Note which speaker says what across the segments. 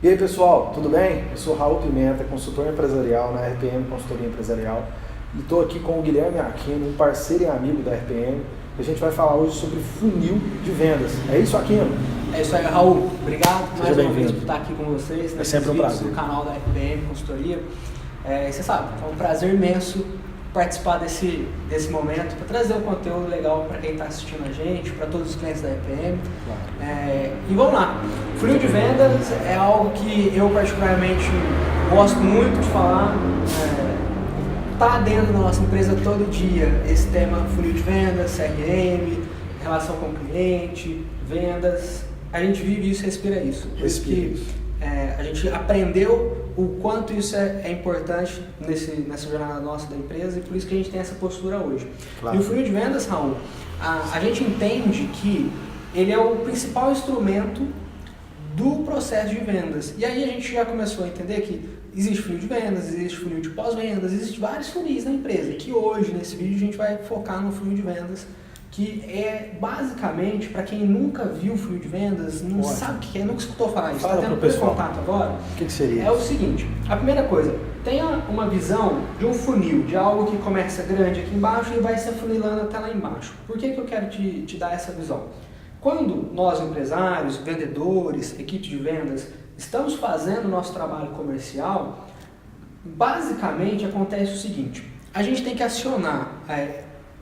Speaker 1: E aí pessoal, tudo bem? Eu sou Raul Pimenta, consultor empresarial na RPM Consultoria Empresarial e estou aqui com o Guilherme Aquino, um parceiro e amigo da RPM. A gente vai falar hoje sobre funil de vendas. É isso, Aquino?
Speaker 2: É isso aí, Raul. Obrigado mais uma vez por estar aqui com vocês.
Speaker 1: É sempre um prazer.
Speaker 2: No canal da RPM Consultoria. Você sabe, é um prazer imenso participar desse momento para trazer um conteúdo legal para quem está assistindo a gente, para todos os clientes da RPM. Claro. E vamos lá. Funil de vendas é algo que eu particularmente gosto muito de falar. Está dentro da nossa empresa todo dia esse tema funil de vendas, CRM, relação com o cliente, vendas. A gente vive isso, respira isso. A gente aprendeu o quanto isso é importante nessa jornada nossa da empresa e por isso que a gente tem essa postura hoje. Claro. E o funil de vendas, Raul, a gente entende que ele é o principal instrumento do processo de vendas. E aí a gente já começou a entender que existe funil de vendas, existe funil de pós-vendas, existem vários funis na empresa, que hoje, nesse vídeo, a gente vai focar no funil de vendas, que é basicamente, para quem nunca viu funil de vendas, não sabe o que é, nunca escutou falar isso, está tendo esse contato agora,
Speaker 1: o que seria?
Speaker 2: É o seguinte, a primeira coisa, tenha uma visão de um funil, de algo que começa grande aqui embaixo e vai se afunilando até lá embaixo. Por que eu quero te dar essa visão? Quando nós, empresários, vendedores, equipe de vendas, estamos fazendo o nosso trabalho comercial, basicamente acontece o seguinte, a gente tem que acionar,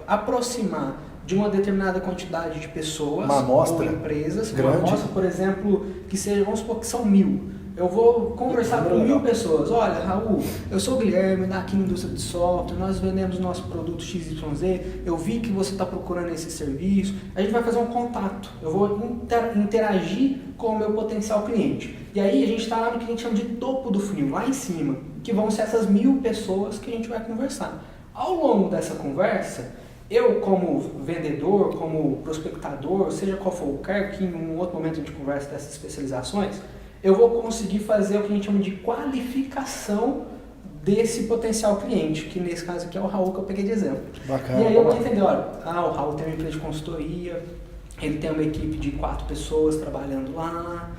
Speaker 2: aproximar de uma determinada quantidade de pessoas ou empresas,
Speaker 1: grande.
Speaker 2: Uma amostra, por exemplo, que seja, vamos supor que são 1000. Eu vou conversar com 1000 pessoas. Olha, Raul, eu sou o Guilherme, daqui na indústria de software, nós vendemos nosso produto XYZ, eu vi que você está procurando esse serviço, a gente vai fazer um contato, eu vou interagir com o meu potencial cliente. E aí a gente está lá no que a gente chama de topo do funil, lá em cima, que vão ser essas 1000 pessoas que a gente vai conversar. Ao longo dessa conversa, eu como vendedor, como prospectador, seja qual for o cargo, que em um outro momento a gente conversa dessas especializações, eu vou conseguir fazer o que a gente chama de qualificação desse potencial cliente, que nesse caso aqui é o Raul que eu peguei de exemplo.
Speaker 1: Bacana.
Speaker 2: E aí eu vou entender, olha, o Raul tem uma empresa de consultoria, ele tem uma equipe de 4 pessoas trabalhando lá,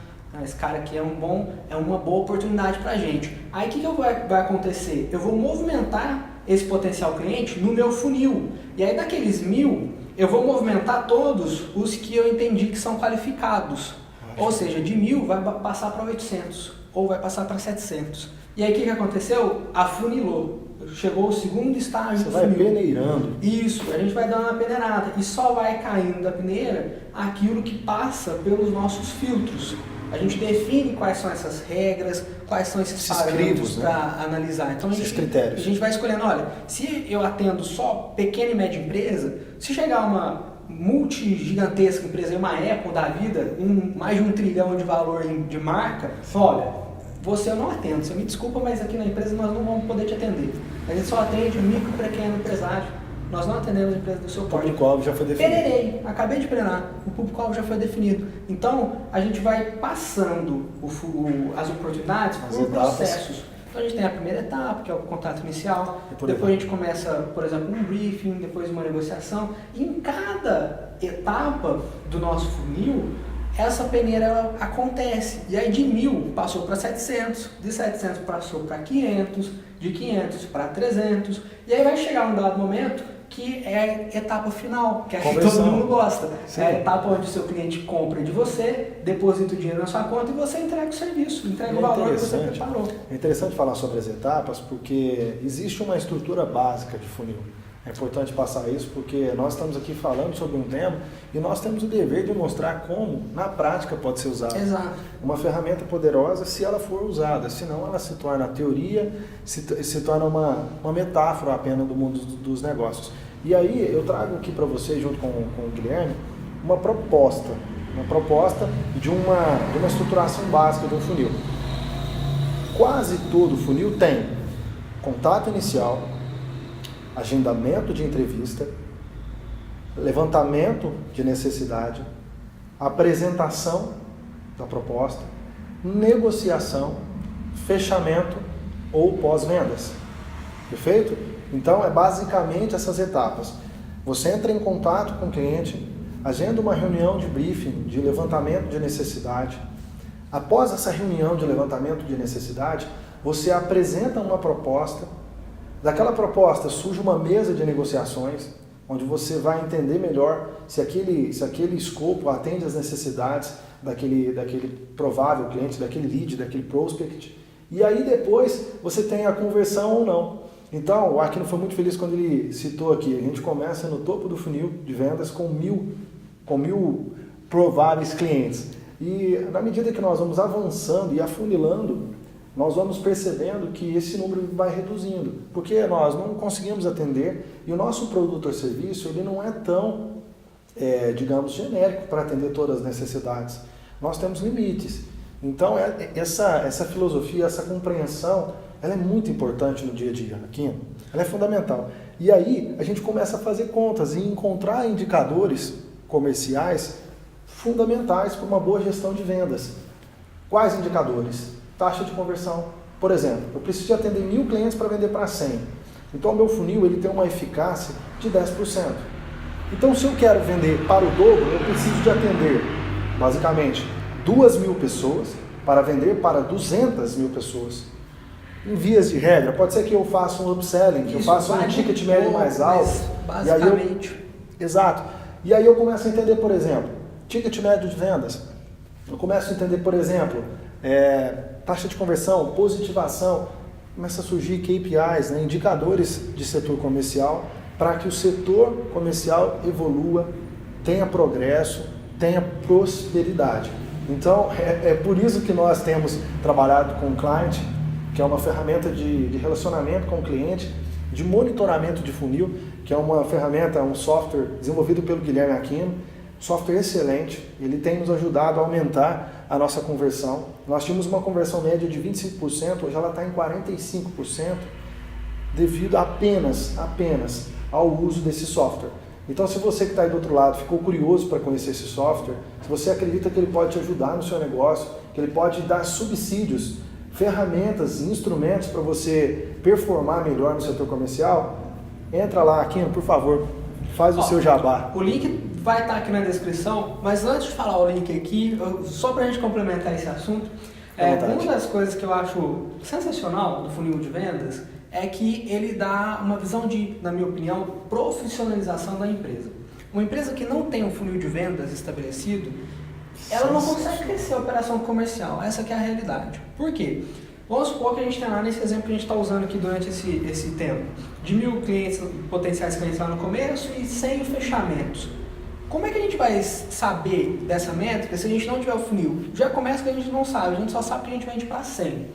Speaker 2: esse cara aqui é uma boa oportunidade pra gente. Aí o que vai acontecer? Eu vou movimentar esse potencial cliente no meu funil. E aí daqueles 1000, eu vou movimentar todos os que eu entendi que são qualificados. Ou seja, de 1000 vai passar para 800 ou vai passar para 700. E aí o que aconteceu? Afunilou. Chegou o segundo estágio do funil.
Speaker 1: Você vai peneirando.
Speaker 2: Isso, a gente vai dando uma peneirada. E só vai caindo da peneira aquilo que passa pelos nossos filtros. A gente define quais são essas regras, quais são esses parâmetros para analisar. Então a gente vai escolhendo, olha, se eu atendo só pequena e média empresa, se chegar uma multigigantesca empresa, uma Apple da vida, mais de 1 trilhão de valor de marca, olha, você eu não atendo, você me desculpa, mas aqui na empresa nós não vamos poder te atender. A gente só atende micro, pequeno empresário. Nós não atendemos a empresa do seu porte.
Speaker 1: O público-alvo já foi definido.
Speaker 2: Peneirei, acabei de peneirar. O público-alvo já foi definido. Então, a gente vai passando as oportunidades por processos. Então, a gente tem a primeira etapa, que é o contato inicial. Depois a gente começa, por exemplo, um briefing, depois uma negociação. E em cada etapa do nosso funil, essa peneira acontece. E aí de 1000 passou para 700, de 700 passou para 500, de 500 para 300. E aí vai chegar um dado momento que é a etapa final, que é a que todo mundo gosta. Sim. É a etapa onde o seu cliente compra de você, deposita o dinheiro na sua conta e você entrega o serviço, entrega o valor que você preparou.
Speaker 1: É interessante falar sobre as etapas porque existe uma estrutura básica de funil. É importante passar isso porque nós estamos aqui falando sobre um tema e nós temos o dever de mostrar como, na prática, pode ser usada.
Speaker 2: Exato.
Speaker 1: Uma ferramenta poderosa se ela for usada, senão ela se torna teoria, se torna uma metáfora apenas do mundo dos negócios. E aí eu trago aqui para você, junto com o Guilherme, uma proposta de uma estruturação básica do funil. Quase todo funil tem contato inicial, agendamento de entrevista, levantamento de necessidade, apresentação da proposta, negociação, fechamento ou pós-vendas. Perfeito? Então, é basicamente essas etapas. Você entra em contato com o cliente, agenda uma reunião de briefing, de levantamento de necessidade, Após essa reunião de levantamento de necessidade, você apresenta uma proposta. Daquela proposta surge uma mesa de negociações, onde você vai entender melhor se aquele escopo atende às necessidades daquele provável cliente, daquele lead, daquele prospect. E aí depois você tem a conversão ou não. Então, o Aquino foi muito feliz quando ele citou aqui, a gente começa no topo do funil de vendas com mil prováveis clientes. E na medida que nós vamos avançando e afunilando, nós vamos percebendo que esse número vai reduzindo, porque nós não conseguimos atender e o nosso produto ou serviço ele não é tão, digamos, genérico para atender todas as necessidades. Nós temos limites. Então, essa filosofia, essa compreensão, ela é muito importante no dia a dia, Aquino. Ela é fundamental. E aí, a gente começa a fazer contas e encontrar indicadores comerciais fundamentais para uma boa gestão de vendas. Quais indicadores? Taxa de conversão. Por exemplo, eu preciso de atender 1.000 clientes para vender para 100. Então, o meu funil ele tem uma eficácia de 10%. Então, se eu quero vender para o dobro, eu preciso de atender, basicamente, 2.000 pessoas para vender para 200.000 pessoas. Em vias de regra, pode ser que eu faça um upselling, que eu faça um ticket médio mais alto.
Speaker 2: Basicamente.
Speaker 1: Exato. E aí eu começo a entender, por exemplo, ticket médio de vendas. Eu começo a entender, por exemplo, taxa de conversão, positivação. Começa a surgir KPIs, né, indicadores de setor comercial, para que o setor comercial evolua, tenha progresso, tenha prosperidade. Então, é por isso que nós temos trabalhado com o client, que é uma ferramenta de relacionamento com o cliente, de monitoramento de funil, que é uma ferramenta, um software desenvolvido pelo Guilherme Aquino, software excelente, ele tem nos ajudado a aumentar a nossa conversão. Nós tínhamos uma conversão média de 25%, hoje ela está em 45%, devido apenas ao uso desse software. Então, se você que está aí do outro lado ficou curioso para conhecer esse software, se você acredita que ele pode te ajudar no seu negócio, que ele pode dar subsídios, ferramentas, instrumentos para você performar melhor no setor comercial, entra lá, Aquino, por favor, faz o seu jabá.
Speaker 2: O link vai estar aqui na descrição, mas antes de falar o link aqui, só para a gente complementar esse assunto, uma das coisas que eu acho sensacional do funil de vendas é que ele dá uma visão de, na minha opinião, profissionalização da empresa. Uma empresa que não tem um funil de vendas estabelecido, ela não consegue crescer a operação comercial. Essa que é a realidade. Por quê? Vamos supor que a gente tem lá nesse exemplo que a gente está usando aqui durante esse tempo, de 1.000 clientes, potenciais clientes lá no começo e 100 fechamentos. Como é que a gente vai saber dessa métrica se a gente não tiver o funil? Já começa que a gente não sabe, a gente só sabe que a gente vende para 100.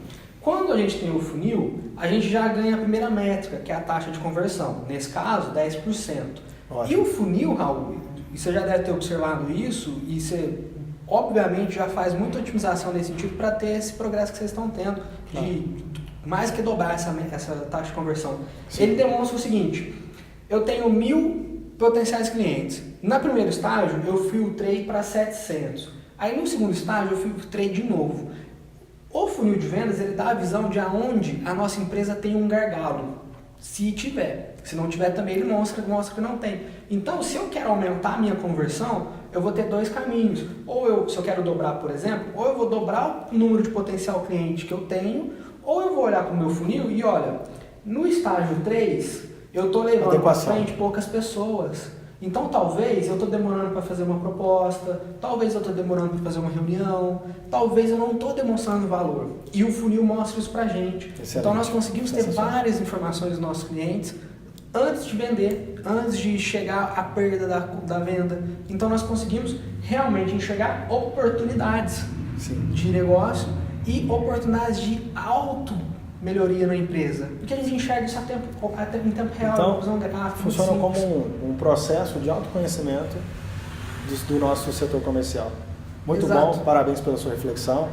Speaker 2: Quando a gente tem o funil, a gente já ganha a primeira métrica, que é a taxa de conversão. Nesse caso, 10%. Ótimo. E o funil, Raul, você já deve ter observado isso, e você obviamente já faz muita otimização nesse sentido para ter esse progresso que vocês estão tendo, de mais que dobrar essa taxa de conversão. Sim. Ele demonstra o seguinte: eu tenho 1.000 potenciais clientes. No primeiro estágio, eu filtrei para 700. Aí no segundo estágio, eu filtrei de novo. O funil de vendas, ele dá a visão de aonde a nossa empresa tem um gargalo, se tiver. Se não tiver também, ele mostra que não tem. Então, se eu quero aumentar a minha conversão, eu vou ter dois caminhos. Ou se eu quero dobrar, por exemplo, ou eu vou dobrar o número de potencial cliente que eu tenho, ou eu vou olhar para o meu funil e olha, no estágio 3, eu estou levando para frente poucas pessoas. Então, talvez eu estou demorando para fazer uma proposta, talvez eu estou demorando para fazer uma reunião, talvez eu não estou demonstrando valor. E o funil mostra isso para a gente. Excelente. Então, nós conseguimos ter várias informações dos nossos clientes antes de vender, antes de chegar à perda da venda. Então, nós conseguimos realmente enxergar oportunidades de negócio e oportunidades de melhoria na empresa, porque a gente enxerga isso até em tempo real.
Speaker 1: Então, funciona como um processo de autoconhecimento do nosso setor comercial. Muito Exato. Bom, parabéns pela sua reflexão.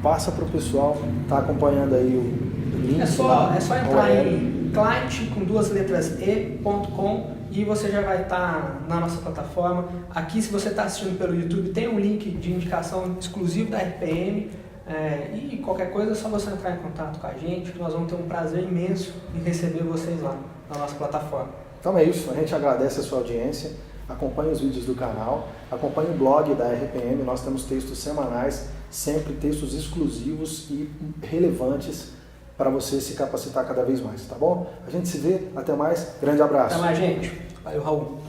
Speaker 1: Passa para o pessoal que está acompanhando aí o link.
Speaker 2: É só entrar em client com 2 letras e.com e você já vai estar na nossa plataforma. Aqui, se você está assistindo pelo YouTube, tem um link de indicação exclusivo da RPM. E qualquer coisa é só você entrar em contato com a gente, que nós vamos ter um prazer imenso em receber vocês lá na nossa plataforma.
Speaker 1: Então é isso, a gente agradece a sua audiência, acompanhe os vídeos do canal, acompanhe o blog da RPM, nós temos textos semanais sempre textos exclusivos e relevantes para você se capacitar cada vez mais, tá bom? A gente se vê, até mais, grande abraço.
Speaker 2: Até mais, gente. Valeu, Raul.